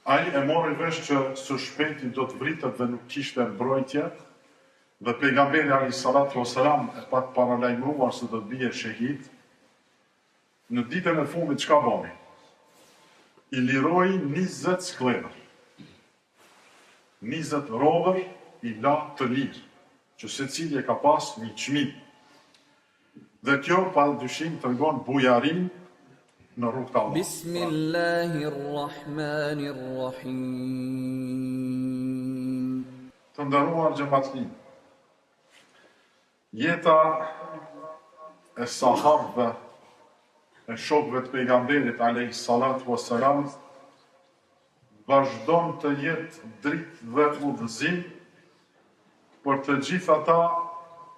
Ai e mori vesh që së shpejti do të vritet dhe nuk kishte mbrojtje, dhe pejgamberi alayhis salatu wassalam e pak paralajmëruar se do të bie shahid. Në ditën e fundit çka bëni? I liroi 20 skllëve. 20 robër i la të lirë, që secili e ka pas një çmim. Dhe kjo pa dyshim tregon bujarin në rrugt të Allahut. Bismillahirrahmanirrahim. Të nderuar xhamatlinë, jeta e sahabëve, e shokëve të pejgamberit alayhis salatu wassalam vazhdon të jetë dritë dhe udhëzim për të gjithë ata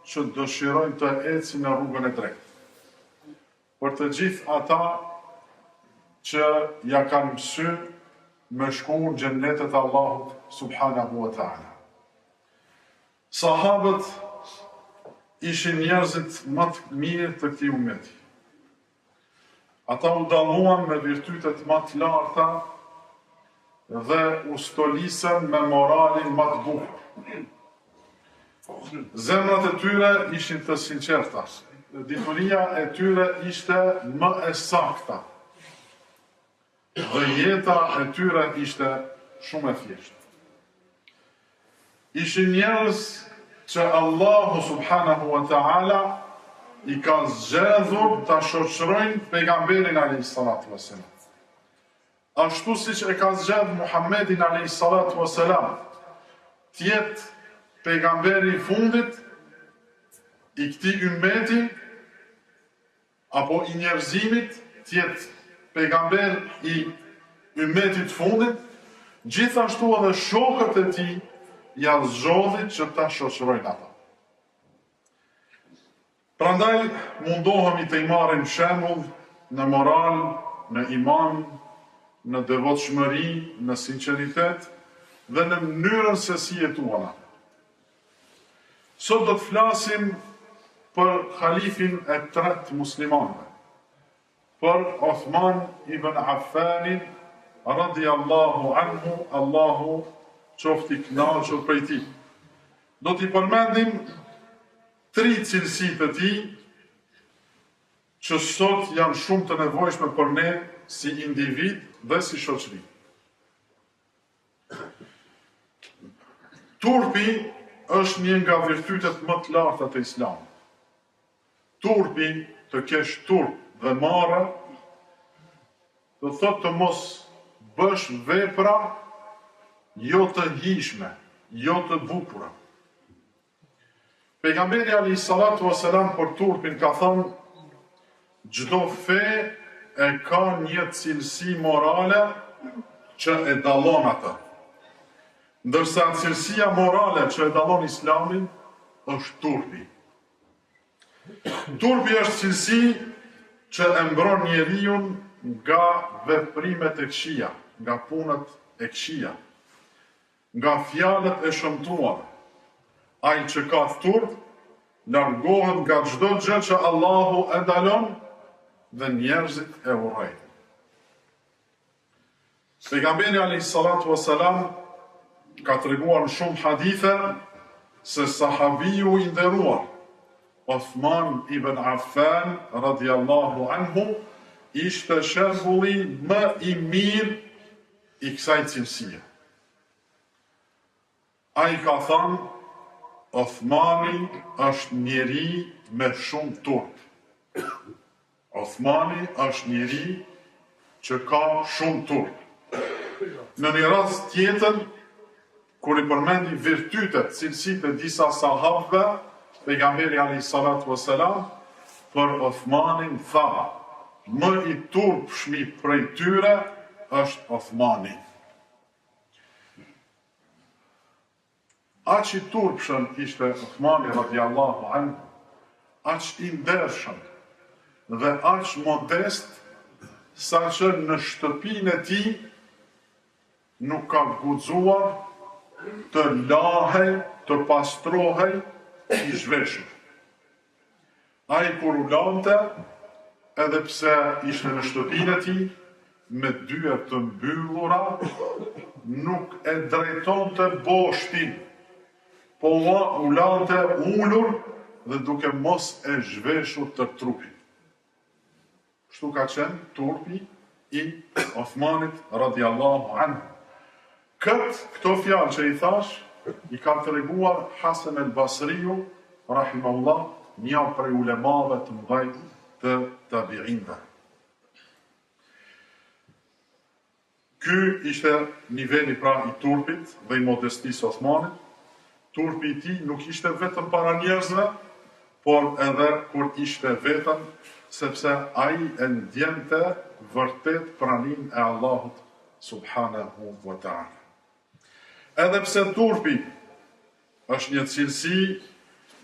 që dëshirojnë të ecin në rrugën e drejtë. Për të gjithë ata që ja kanë mësy me shku në xhennetet e Allahut subhanahu wa ta'ala. Sahabët ishin njerëzit më të mirë të këtij ummeti. Ata u dalluan me virtytet më të larta dhe u stolisën me moralin më të bukur. Zemrat e tyre ishin të sinqerta, dituria e tyre ishte më e sakta, dhe jeta e tyre ishte shumë e thjeshtë. Ishin njerëz që Allahu subhanahu wa ta'ala i ka zgjedhur ta shoqërojnë pejgamberin alayhis salatu wassalam. Ashtu siç e ka zgjedhur Muhammedin alayhis salatu wassalam të jetë pejgamberi i fundit i këtij ummeti apo i njerëzimit, të jetë pejgamber i ummetit fundit, gjithashtu edhe shokët e tij janë zgjodhur që ta shoqërojnë ata. Prandaj mundohemi të i marrim shembull në moral, në iman, në devotshmëri, në sinqeritet dhe në mënyrën se si jetuan ata. Sot do të flasim për khalifin e tretë muslimanëve, për Uthman ibn Affanin radhiyallahu anhu, Allahu qoftë i kënaqur prej tij. Do t'i përmendim 3 cilësi të tij që sot janë shumë të nevojshme për ne si individ dhe si shoqëri. Turpi është një nga virtytet më të larta të Islamit. Turpi, të kesh turp dhe marrë, do thotë të mos bësh vepra jo të hijshme, jo të bukura. Pejgamberi alayhis salatu wassalam për turpin ka thënë: çdo fe e ka një cilësi morale që e dallon atë. Ndërsa cilësia morale që e dallon Islamin është turpi. Turpi është cilësi që e mbron njeriu nga veprimet e këqija, nga punët e këqija, nga fjalët e shëmtuara. Ai që ka turp largohet nga çdo gjë që Allahu e ndalon dhe njerëzit e urrejnë. Pejgamberi alayhis salatu wassalam ka treguar në shumë hadithe se sahabiu i nderuar Uthman ibn Affan radhiyallahu anhu ishte shembulli më i mirë i kësaj cilësie. Ai ka thënë: Uthmani është njeri me shumë turp. Uthmani është njeri që ka shumë turp. Në një rast tjetër, kur i përmendi virtytet, cilësitë e disa sahabëve, pejgamberi alayhis salatu wassalam për Uthmanin tha: më i turpshmi prej tyre është Uthmani. Aq i turpshëm ishte Uthmani radhiyallahu anhu, aq i ndershëm dhe aq modest, saqë në shtëpinë e tij nuk ka guxuar të lahej, të pastrohej i zhveshur. Ai kur u lante, edhe pse ishte në shtëpinë e tij me dyert të mbyllura, nuk e drejtonte boshtin, po u lante ullur dhe duke mos e zhveshur të trupin. Kështu ka qenë turpi i Othmanit radiallahu anhu. Këto fjalë që i thash, i ka të reguar Hasan el Basriju, rahimahullah, një prej ulemave të mëdhej të tabiinëve. Ky ishte niveli pra i turpit dhe i modestisë Othmanit. Turpi i tij nuk ishte vetëm para njerëzve, por edhe kur ishte vetëm, sepse ai e ndjente vërtet praninë e Allahut subhanahu wa ta'ala. Edhe pse turpi është një cilësi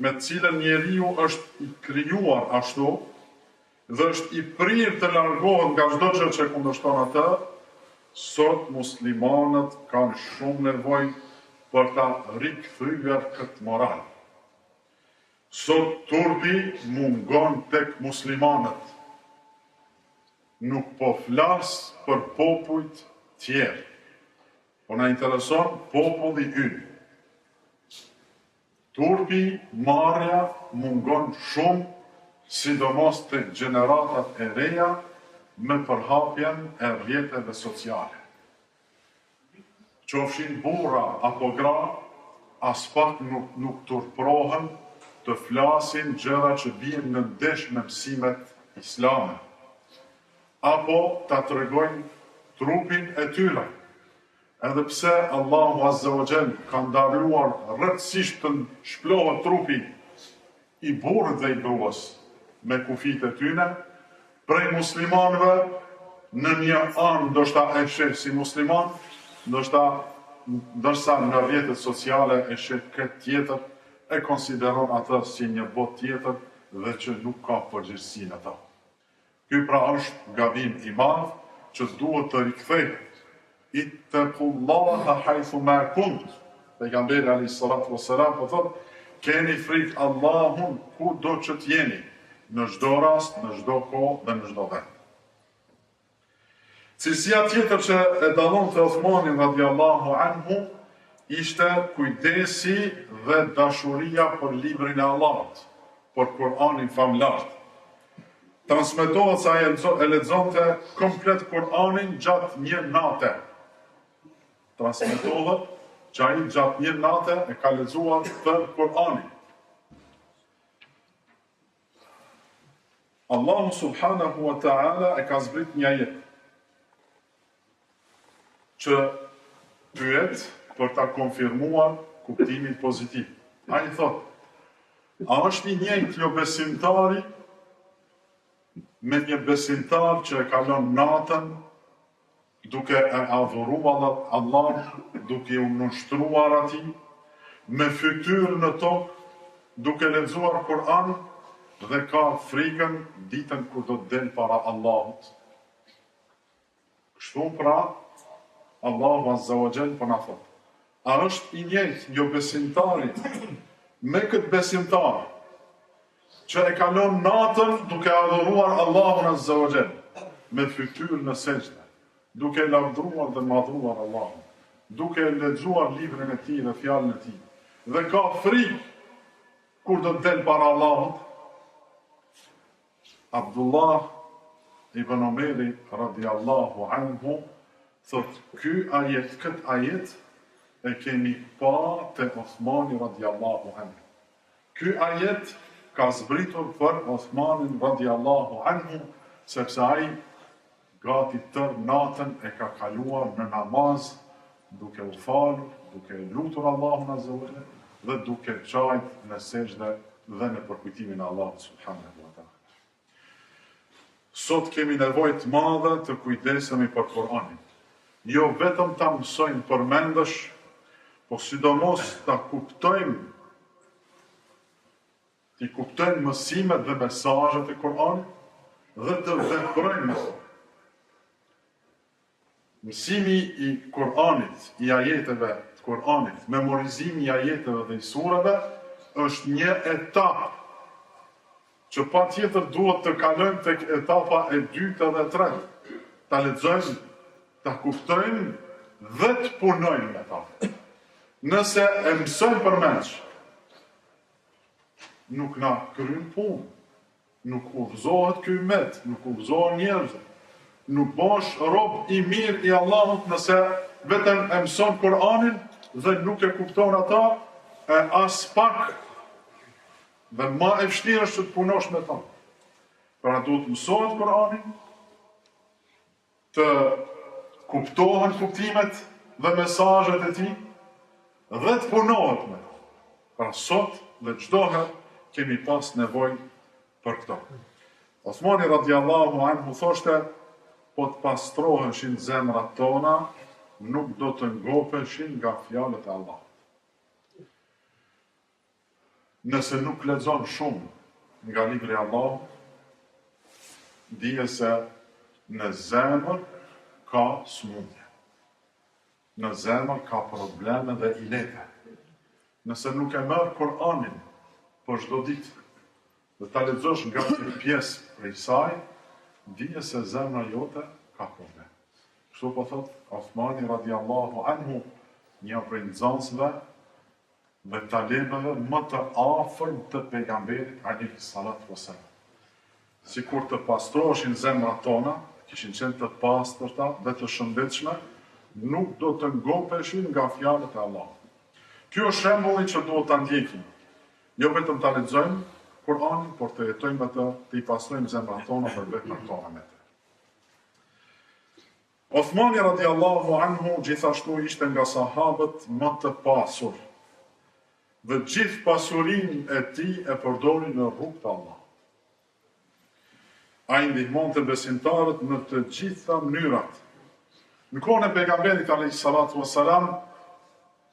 me të cilën njeriu është i krijuar ashtu dhe është i prirë të largohet nga çdo gjë që kundërshton atë, sot muslimanët kanë shumë nevojë për ta rikthyer këtë moral. Sot turpi mungon tek muslimanët. Nuk po flas për popujt tjerë, po na intereson populli ynë. Turpi, marrja, mungon shumë, sidomos të gjeneratat e reja, me përhapjen e rrjeteve sociale. Qofshin burra apo gra, as pak nuk turprohen të flasin gjëra që bien në ndesh me mësimet islame, apo ta tregojnë trupin e tyre. Edhe pse Allahu Azza wa Jall ka ndaluar rrëtësisht të shplohet trupi i burrit dhe i gruas me kufit e tyre, prej muslimanëve në një anë ndoshta e sheh si musliman, ndërsa në rrjetet sociale e sheh këtë tjetër, e konsideron atë si një botë tjetër dhe që nuk ka përgjegjësinë ata. Ky pra është gabim i madh që duhet të rikthehet. Ittaqullaha haythu ma kunt. Pejgamberi alayhis salatu wassalam po thotë, keni frikë Allahun kudo që të jeni, në çdo rast, në çdo kohë dhe në çdo vend. Cilësia tjetër që e dallonte Othmanin radiallahu anhu ishte kujdesi dhe dashuria për librin e Allahut, për Kur'anin famlart. Transmetohet se ai e lexonte komplet Kur'anin gjatë një nate. Transmetohet që ai gjatë një nate e ka lexuar të Kur'anin. Allahu subhanahu wa ta'ala e ka zbrit një ajet që pyet për ta konfirmuar kuptimin pozitiv. Ai thot: a është i njëjtë jo besimtari me një besimtar që e kalon natën duke e adhuruar Allah, duke u nënshtruar atij, me fytyrë në tokë, duke lexuar Kur'an dhe ka frikën ditën kur do të del para Allahut. Kështu pra, Allahu Azza wa Jall po na thot: a është i njëjtë jo besimtari me këtë besimtar që e kalon natën duke adhuruar Allahun Azza wa Jall, me fytyrë në sejdë, duke lavdruar dhe madhruar Allahun, duke lexuar librin e tij dhe fjalën e tij, dhe ka frikë kur do të del para Allahut? Abdullah ibn Omeri radiallahu anhu thot: këtë ajet e kemi pa te Othmani radiallahu anhu. Ky ajet ka zbritur për Othmanin radiallahu anhu, sepse ai gati tër natën e ka kaluar në namaz, duke u falur, duke lutur Allahun azza wa jalla dhe duke qajt në sejdë dhe në përkujtimin e Allahut subhanahu wa ta'ala. Sot kemi nevojë të madhe të kujdesemi për Kur'anin. Jo vetëm ta mësojmë përmendësh, po sidomos ta kuptojmë mësimet dhe mesazhet e Kur'anit dhe të veprojmë. Mësimi i Kur'anit, i ajeteve të Kur'anit, memorizimi i ajeteve dhe i surave është një etapë që pa tjetër duhet të kalojmë tek etapa e dytë dhe e tretë. Ta lexojmë, ta kuptojmë dhe të punojnë me ta. Nëse e mësojnë përmenç, nuk na kryen punë, nuk udhëzohet ky ummet, nuk udhëzohen njerëzit, nuk bosh rob i mirë i Allahut nëse vetëm e mëson Kur'anin dhe nuk e kupton ata, as pak, dhe ma e vështirë është që të punosh me ta. Pra duhet mësohet Kur'anin, të kuptohen kuptimet dhe mesazhet e tij dhe të punohet me ta. Pra sot dhe çdo herë kemi pas nevojë për këto. Osmani radiallahu anhu thoshte, po të pastroheshin zemrat tona, nuk do të ngopeshin nga fjalët e Allahut. Nëse nuk lexon shumë nga libri i Allahut, dije se në zemër ka smundje. Në zemër ka probleme dhe ilete. Nëse nuk e merr Kur'anin për çdo ditë, dhe ta lexosh nga një pjesë prej saj, dije se zemra jote ka problem. Kështu po thot Osmani radiallahu anhu, një prej nxënësve dhe talebeve më të afërm të pejgamberit alayhi salatu wasalam. Sikur të pastroheshin zemrat tona, kishin qenë të pastërta dhe të shëndetshme, nuk do të ngopeshin nga fjalët e Allahut. Ky është shembulli që duhet ta ndjekim. Jo vetëm ta lexojmë Kur'anin, por të jetojmë atë, të i pastrojmë zemrat tona dhe veprat tona me të. Osmani radiallahu anhu gjithashtu ishte nga sahabët më të pasur, dhe gjithë pasurinë e tij e përdori në rrugt të Allahut. Ai ndihmonte besimtarët në të gjitha mënyrat. Në kohën e pejgamberit alayhi salatu wassalam,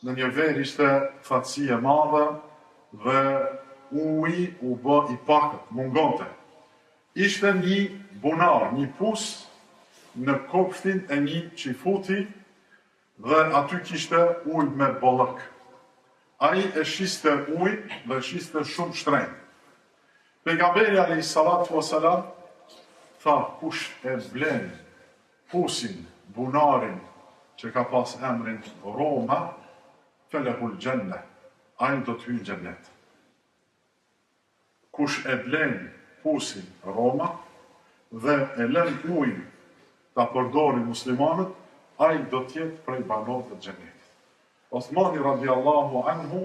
në një verë ishte fatësi e madhe dhe uji u bë i pakët, mungonte. Ishte një bunar, një pus në kopshtin e një qifuti dhe aty kishte ujë me bollëk. Ai e shiste ujë dhe shiste shumë shtrenjtë. Pejgamberi alayhi salatu wassalam tha, kush e blen pusin, bunarin që ka pas emrin Roma, felehul gjenne, ai do të hyjë në xhennet. Kush e blen pusin Roma dhe e lën ujin ta përdorin muslimanët, ai do të jetë prej banorëve të xhennetit. Osmani radiallahu anhu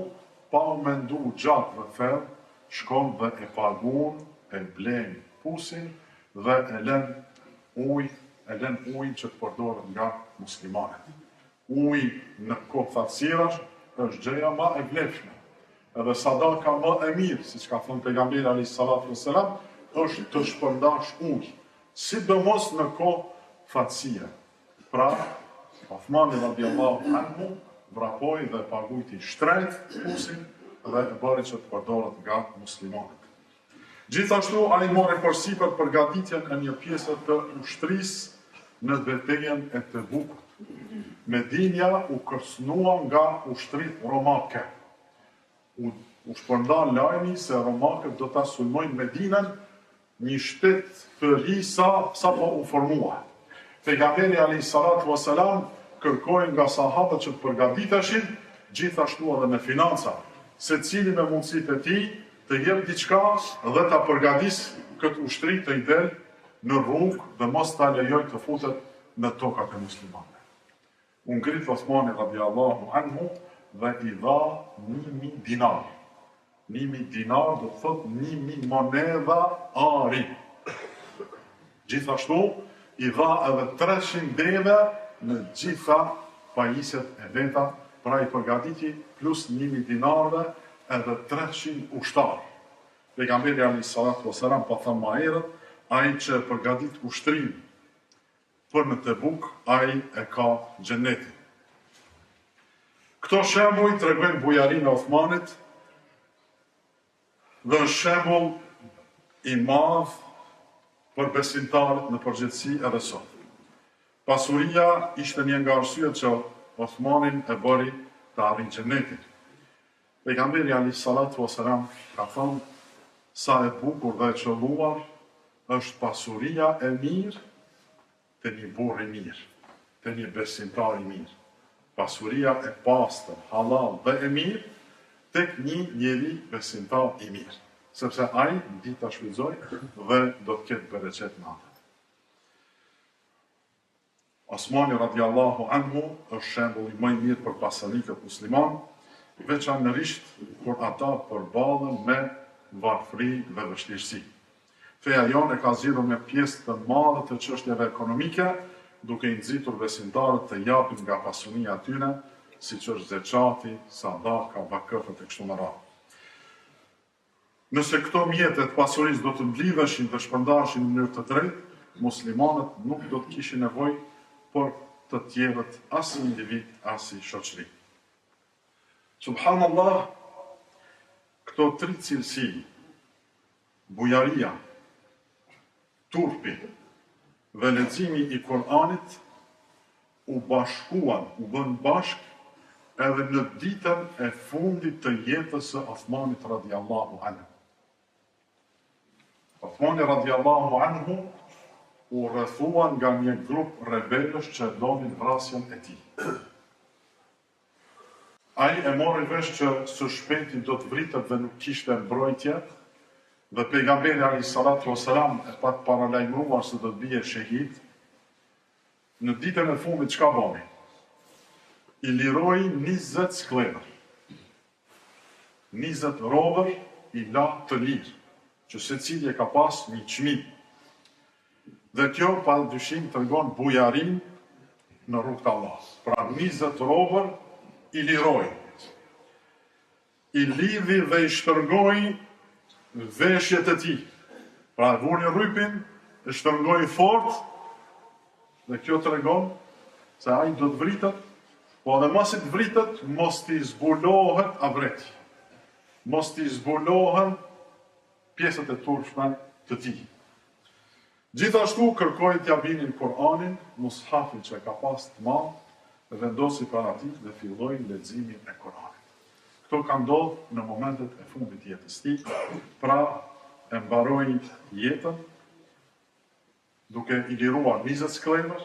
pa u mendu gjatë dhe ferm, shkon dhe e pagun, e blen pusin dhe e lën ujin që të përdoret nga muslimanët. Uji në kohë thatësirash është gjëja më e vlefshme. Edhe sadaka më e mirë, siç ka thënë pejgamberi alayhi salatu wassalam, është të shpërndash ujë, sidomos në kohë fatësie. Pra, Osmani radiallahu anhu vrapoi dhe pagujti shtrenjtë pusin dhe e bëri që të përdoret nga muslimanët. Gjithashtu, ai mori përsipër përgatitjen e një pjese të ushtrisë në betejën e Tebukut. Medinja u kërcënua nga ushtritë romake. U shpërnda lajmi se romakët do ta sulmojnë Medinën, një shtet të ri sa po u formua. Pejgamberi alayhi salatu wassalam kërkoi nga sahabët që të përgatiteshin, gjithashtu edhe me financa, secili me mundësitë e tij të jep diçka dhe ta përgatis këtë ushtri të i del në rrugë dhe mos ta lejoj të futet në tokat e muslimanëve. U ngrit Osmani radiallahu anhu dhe i dha 1000 dinar. 1000 dinar do të thotë 1000 monedha ari. Gjithashtu i dha edhe 300 deve në gjitha pajisjet e veta, pra i përgatiti plus 1000 dinarve edhe 300 ushtarë. Pejgamberi alayhi salatu wassalam pa thënë më herët, ai që përgatit ushtrin për në Tebuk, ai e ka xhenetin. Këto shembuj tregojnë bujarinë e Osmanit dhe është shembull i madh për besimtarët në përgjithësi edhe sot. Pasuria ishte një nga arsyet që Osmanin e bëri të arrijë xhenetin. Pejgamberi alayhi salatu wassalam ka thënë, sa e bukur dhe e qelluar është pasuria e mirë të një burr i mirë, të një besimtar i mirë. pasuria e pastër, halal dhe e mirë tek një njeri besimtar i mirë, sepse ai di ta shfrytëzojë dhe do të ketë bereqet në atë. Osmani radiallahu anhu është shembulli më i mirë për pasanikët musliman, veçanërisht kur ata përballen me varfëri dhe vështirësi. Feja jonë e ka zgjidhur me pjesë të madhe të çështjeve ekonomike, duke i nxitur besimtarët të japin nga pasunia e tyre, siç është zeqati, sadaka, vakëfet e kështu me radhë. Nëse këto mjetet pasurisë do të mblidheshin dhe shpërndaheshin në mënyrë të drejtë, muslimanët nuk do të kishin nevojë për të tjerët as si individ, as si shoqëri. Subhanallah, këto tri cilësi, bujaria, turpi dhe leximi i Kur'anit u bashkuan, u bën bashk edhe në ditën e fundit të jetës së Osmanit radiallahu anhu. Osmani radiallahu anhu u rrethuan nga një grup rebelësh që donin vrasjen e tij. Ai e mori vesh që së shpejti do të vritet dhe nuk kishte mbrojtje, dhe pejgamberi alayhis salatu wassalam e pa të paralajmëruar se do të bie shahid. Në ditën e fundit çka bëni? I liroi 20 skllëver. 20 robër i la të lirë, që secili e ka pas një çmim. Dhe kjo pa dyshim tregon bujarin në rrugt të Allahut. Pra 20 robër i liroi. I lidhi dhe i shtrëngoi veshjet e tij. Pra vuni rrypin, e shtrëngoi fort, dhe kjo tregon se ai do të vritet, po edhe mos i të vritet, mos t'i zbulohet avreti. Mos t'i zbulohen pjesët e turpshme të tij. Gjithashtu kërkoi t'ia binin Kur'anin, mushafin që ka pas të madh, dhe vendosi para tij dhe filloi leximin e Kur'anit. Këto ka ndodhur në momentet e fundit të jetës tij, pra e mbaroi jetën duke i liruar 20 skllëver,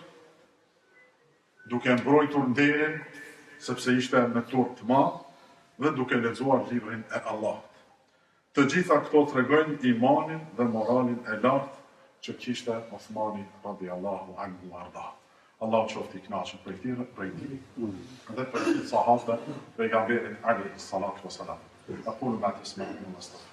duke mbrojtur nderin sepse ishte me turp të madh dhe duke lexuar librin e Allahut. Të gjitha këto tregojnë imanin dhe moralin e lartë që kishte Osmani radiallahu anhu arda. Allahu qoftë i kënaqur prej tij dhe për të sahabëve pejgamberit alayhis salatu wassalam. Aqulu ma tasma'un wa astaghfirullah.